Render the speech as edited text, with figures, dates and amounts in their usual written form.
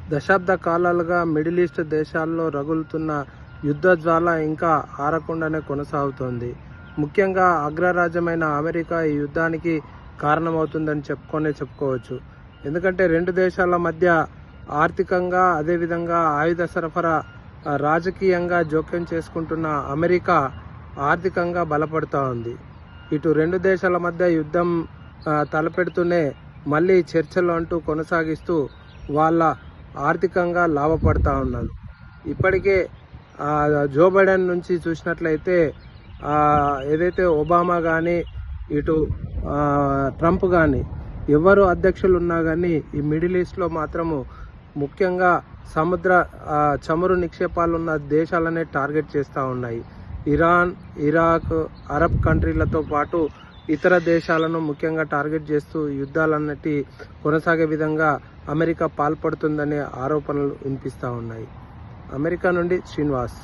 దశాబ్ద కాలాలుగా middle east దేశాల్లో రగులుతున్న యుద్ధ జ్వాల ఇంకా ఆరకుండానే కొనసాగుతోంది. ముఖ్యంగా అగ్రరాజ్యమైన అమెరికా ఈ యుద్ధానికి కారణమవుతుందని చెప్పుకోవచ్చు. ఎందుకంటే రెండు దేశాల మధ్య ఆర్థికంగా, అదేవిధంగా ఆయుధ సరఫరా, రాజకీయంగా జోక్యం చేసుకుంటున్న అమెరికా ఆర్థికంగా బలపడుతూ ఉంది. ఇటు రెండు దేశాల మధ్య యుద్ధం తలపెడుతూనే మళ్ళీ చర్చలు అంటూ కొనసాగిస్తూ వాళ్ళ ఆర్థికంగా లాభపడుతూ ఉన్నారు. ఇప్పటికే జో బైడెన్ నుంచి చూసినట్లయితే ఏదైతే ఒబామా కానీ, ఇటు ట్రంప్ కానీ, ఎవరు అధ్యక్షులు ఉన్నా కానీ ఈ మిడిల్ ఈస్ట్లో మాత్రము ముఖ్యంగా సముద్ర చమురు నిక్షేపాలు ఉన్న దేశాలనే టార్గెట్ చేస్తూ ఉన్నాయి. ఇరాన్, ఇరాక్, అరబ్ కంట్రీలతో పాటు ఇతర దేశాలను ముఖ్యంగా టార్గెట్ చేస్తూ యుద్ధాలన్నిటి కొనసాగే విధంగా అమెరికా పాల్పడుతుందనే ఆరోపణలు వినిపిస్తూ ఉన్నాయి. అమెరికా నుండి శ్రీనివాస్.